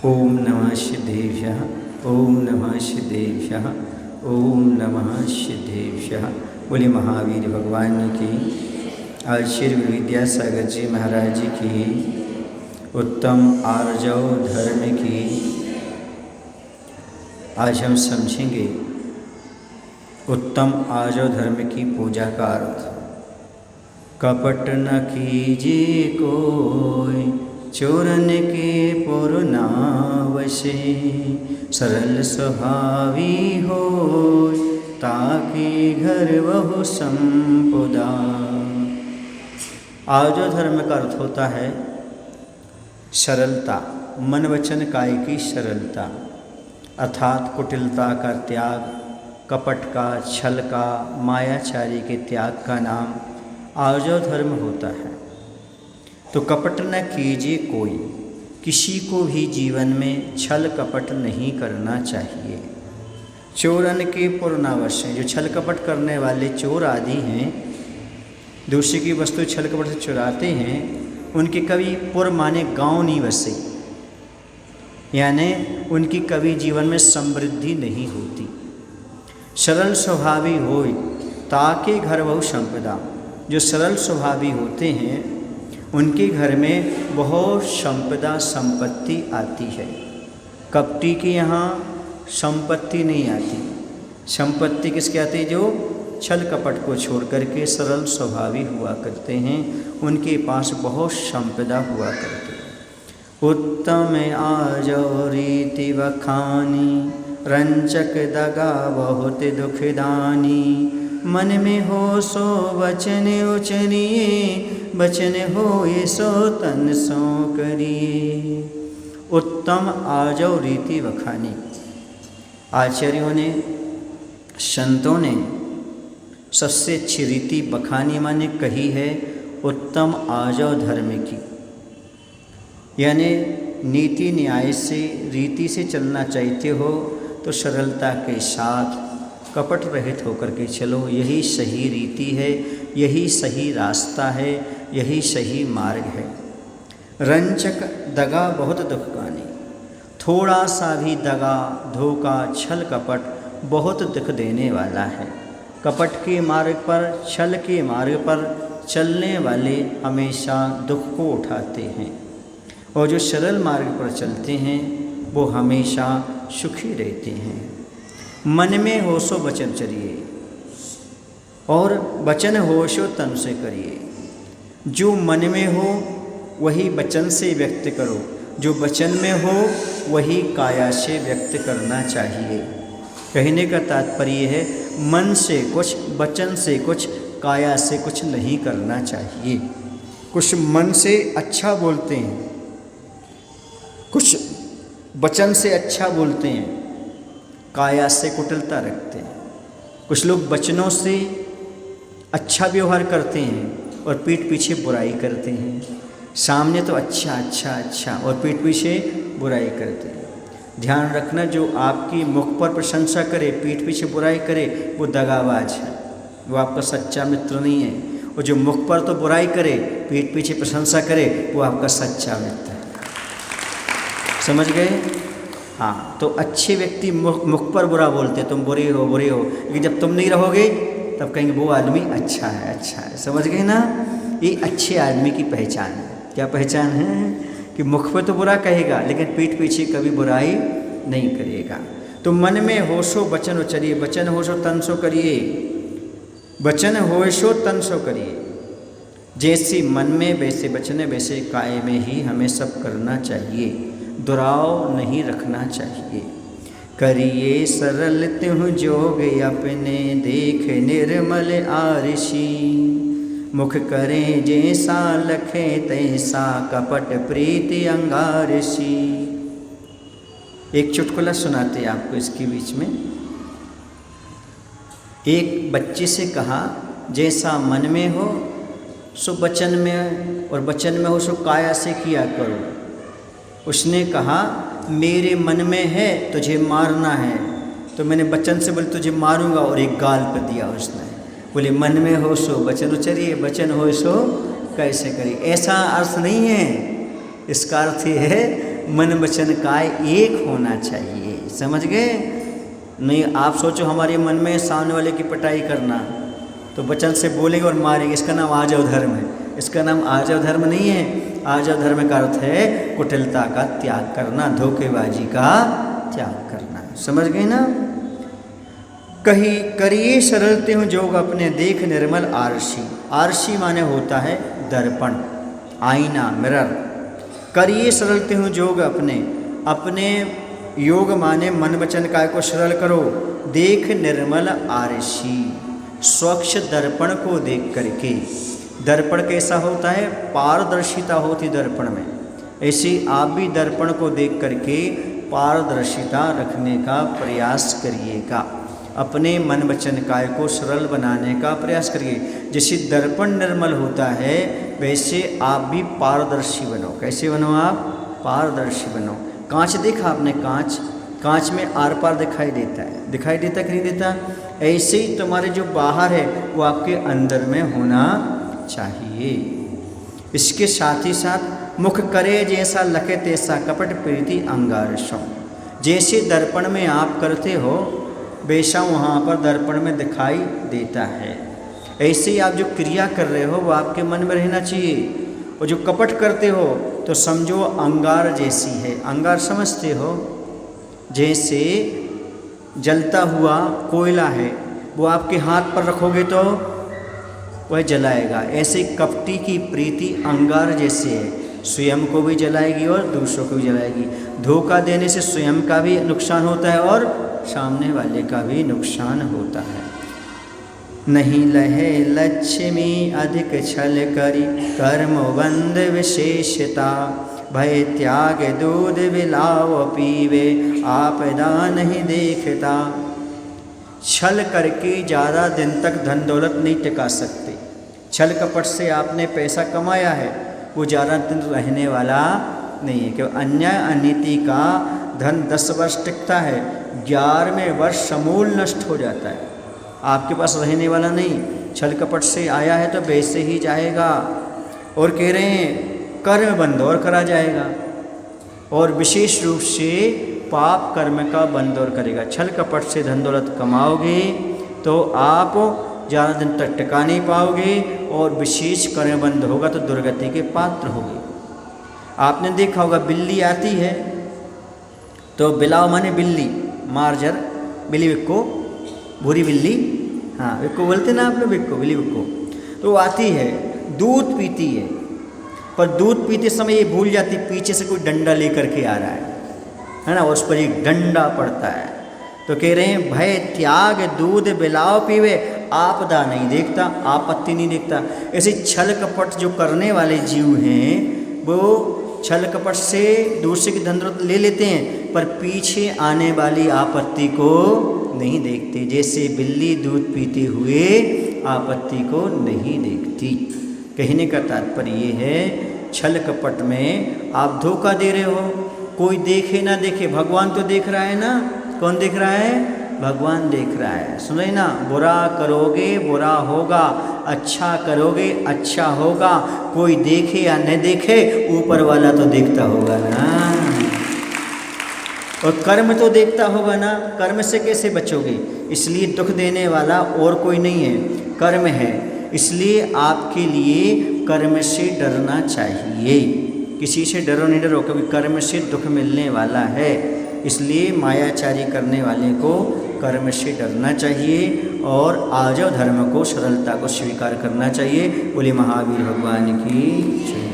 ओम नमः सिद्धेभ्यः। ओम नमः सिद्धेभ्यः। ओम नमः सिद्धेभ्यः। बोले महावीर भगवान की, आज श्री गुरु विद्यासागर जी महाराज जी की, उत्तम आर्जव धर्म की आज हम समझेंगे उत्तम आर्जव धर्म की पूजा का अर्थ। कपट न कीजिए कोई, चोरन के पुर ना वशे, सरल स्वभावी हो ताकि घर बहु संपदा। आर्जव धर्म का अर्थ होता है सरलता, मन वचन काय की सरलता, अर्थात कुटिलता का त्याग, कपट का, छल का, मायाचारी के त्याग का नाम आर्जव धर्म होता है। तो कपट न कीजिए कोई, किसी को भी जीवन में छल कपट नहीं करना चाहिए। चोरन के पुर ना वशे, जो छल कपट करने वाले चोर आदि हैं, दूसरे की वस्तु छल कपट से चुराते हैं, उनके कभी पुर माने गांव नहीं वसे, यानी उनकी कभी जीवन में समृद्धि नहीं होती। सरल स्वभावी होय ताके घर बहु संपदा, जो सरल स्वभावी होते हैं उनके घर में बहुत संपदा संपत्ति आती है। कपटी के यहाँ संपत्ति नहीं आती। संपत्ति किसके आती है? जो छल कपट को छोड़ करके सरल स्वभावी हुआ करते हैं, उनके पास बहुत संपदा हुआ करती है। उत्तम आर्जव रीति बखानी, रंचक दगा बहुत दुखदानी, मन में हो सो वचन उचरिए, वचन हो ये सो तन सो करिए। उत्तम आर्जव रीति बखानी, आचार्यों ने, संतों ने सबसे अच्छी रीति बखानी माने कही है उत्तम आर्जव धर्म की, यानी नीति न्याय से, रीति से चलना चाहते हो तो सरलता के साथ कपट रहित होकर के चलो। यही सही रीति है, यही सही रास्ता है, यही सही मार्ग है। रंचक दगा बहुत दुखगानी, थोड़ा सा भी दगा, धोखा, छल कपट बहुत दुख देने वाला है। कपट के मार्ग पर, छल के मार्ग पर चलने वाले हमेशा दुख को उठाते हैं, और जो सरल मार्ग पर चलते हैं वो हमेशा सुखी रहते हैं। मन में होशो वचन चरिए, और वचन होशो तन से करिए। जो मन में हो वही वचन से व्यक्त करो, जो वचन में हो वही काया से व्यक्त करना चाहिए। कहने का तात्पर्य है मन से कुछ, वचन से कुछ, काया से कुछ नहीं करना चाहिए। कुछ मन से अच्छा बोलते हैं, कुछ वचन से अच्छा बोलते हैं, काया से कुटिलता रखते हैं। कुछ लोग वचनों से अच्छा व्यवहार करते हैं और पीठ पीछे बुराई करते हैं। सामने तो अच्छा अच्छा अच्छा और पीठ पीछे बुराई करते हैं। ध्यान रखना, जो आपकी मुख पर प्रशंसा करे, पीठ पीछे बुराई करे, वो दगाबाज है, वो आपका सच्चा मित्र नहीं है। और जो मुख पर तो बुराई करे, पीठ पीछे प्रशंसा करे, वो आपका सच्चा मित्र है। समझ गए? हाँ, तो अच्छे व्यक्ति मुख पर बुरा बोलते, तुम बुरे हो बुरे हो, लेकिन जब तुम नहीं रहोगे तब कहेंगे वो आदमी अच्छा है अच्छा है। समझ गए ना? ये अच्छे आदमी की पहचान है। क्या पहचान है? कि मुख पर तो बुरा कहेगा लेकिन पीठ पीछे कभी बुराई नहीं करेगा। तो मन में होशो वचन उचरिए, वचन होशो तन सो करिए, वचन होशो तन सो करिए। जैसे मन में वैसे वचन, वैसे काय में ही हमें सब करना चाहिए। दुराव नहीं रखना चाहिए। करिए सरल त्यों जोग अपने, देख निर्मल आरसी, मुख करें जैसा लखे तैसा, कपट प्रीति अंगारसी। एक चुटकुला सुनाते हैं आपको इसके बीच में। एक बच्चे से कहा, जैसा मन में हो सो वचन में, और वचन में हो सो काया से किया करो। उसने कहा, मेरे मन में है तुझे मारना है, तो मैंने वचन से बोले तुझे मारूंगा, और एक गाल पर दिया उसने। बोले मन में हो सो वचन उचरिए, वचन हो सो कैसे करिए। ऐसा अर्थ नहीं है। इसका अर्थ ये है मन वचन काय एक होना चाहिए। समझ गए? नहीं आप सोचो हमारे मन में सामने वाले की पिटाई करना, तो वचन से बोलेंगे और मारेंगे, इसका नाम आर्जव धर्म है। इसका नाम आर्जव धर्म नहीं है। आर्जव धर्म का अर्थ है कुटिलता का त्याग करना, धोखेबाजी का त्याग करना। समझ गए ना? कही करिए सरल त्यों जोग अपने देख निर्मल आरसी। आरसी माने होता है दर्पण, आईना, मिरर। करिए सरल त्यों जोग अपने योग माने मन वचन काय को सरल करो। देख निर्मल आरसी, स्वच्छ दर्पण को देख करके। दर्पण कैसा होता है? पारदर्शिता होती दर्पण में। ऐसे आप भी दर्पण को देख करके पारदर्शिता रखने का प्रयास करिएगा। अपने मन वचन काय को सरल बनाने का प्रयास करिए। जैसे दर्पण निर्मल होता है वैसे आप भी पारदर्शी बनो। कैसे बनो आप? पारदर्शी बनो। कांच देखा आपने? कांच में आर पार दिखाई देता है, दिखाई देता कि नहीं देता? ऐसे ही तुम्हारे जो बाहर है वो आपके अंदर में होना चाहिए। इसके साथ ही साथ मुख करे जैसा लखे तैसा कपट प्रीति अंगारसों। जैसे दर्पण में आप करते हो वैसा वहाँ पर दर्पण में दिखाई देता है। ऐसे ही आप जो क्रिया कर रहे हो वो आपके मन में रहना चाहिए। और जो कपट करते हो तो समझो अंगार जैसी है। अंगार समझते हो? जैसे जलता हुआ कोयला है, वो आपके हाथ पर रखोगे तो वह जलाएगा। ऐसे कपटी की प्रीति अंगार जैसे है, स्वयं को भी जलाएगी और दूसरों को भी जलाएगी। धोखा देने से स्वयं का भी नुकसान होता है और सामने वाले का भी नुकसान होता है। नहीं लहे लक्ष्मी अधिक छल करी कर्मबंध विशेषता। भय त्याग दूध बिलाव पीवे आपदा नहीं देखता। छल करके ज़्यादा दिन तक धन दौलत नहीं टिका सकते। छल कपट से आपने पैसा कमाया है वो ज़्यादा दिन रहने वाला नहीं है। क्योंकि अन्याय अनीति का धन 10 वर्ष टिकता है, 11वें वर्ष समूल नष्ट हो जाता है, आपके पास रहने वाला नहीं। छल कपट से आया है तो वैसे ही जाएगा। और कह रहे हैं कर्म बंद और करा जाएगा, और विशेष रूप से पाप कर्म का बंद और करेगा। छल कपट से धन दौलत कमाओगे तो आप ज़्यादा दिन तक टिका नहीं पाओगे, और विशेष कर्म बंद होगा तो दुर्गति के पात्र होगे। आपने देखा होगा बिल्ली आती है तो बिलाव माने बिल्ली, मार्जर, बिल्ली विक्को, भूरी बिल्ली, हाँ विक्को बोलते ना आप लोग, विक्को, बिल्ली विक्को। तो वो आती है, दूध पीती है, पर दूध पीते समय ये भूल जाती पीछे से कोई डंडा लेकर के आ रहा है ना, उस पर एक डंडा पड़ता है। तो कह रहे हैं भय त्याग दूध बिलाव पीवे आपदा नहीं देखता, आपत्ति नहीं देखता। ऐसे छल कपट जो करने वाले जीव हैं वो छल कपट से दूसरे की धन दौलत ले लेते हैं पर पीछे आने वाली आपत्ति को नहीं देखते। जैसे बिल्ली दूध पीते हुए आपत्ति को नहीं देखती। कहने का तात्पर्य ये है छल कपट में आप धोखा दे रहे हो, कोई देखे ना देखे, भगवान तो देख रहा है ना। कौन देख रहा है? भगवान देख रहा है। सुने ना, बुरा करोगे बुरा होगा, अच्छा करोगे अच्छा होगा। कोई देखे या न देखे ऊपर वाला तो देखता होगा ना, और कर्म तो देखता होगा ना। कर्म से कैसे बचोगे? इसलिए दुख देने वाला और कोई नहीं है, कर्म है। इसलिए आपके लिए कर्म से डरना चाहिए। किसी से डरो नहीं, डरो, क्योंकि कर्म से दुख मिलने वाला है। इसलिए मायाचारी करने वाले को कर्म से डरना चाहिए और आर्जव धर्म को, सरलता को स्वीकार करना चाहिए। बोले महावीर भगवान की जय।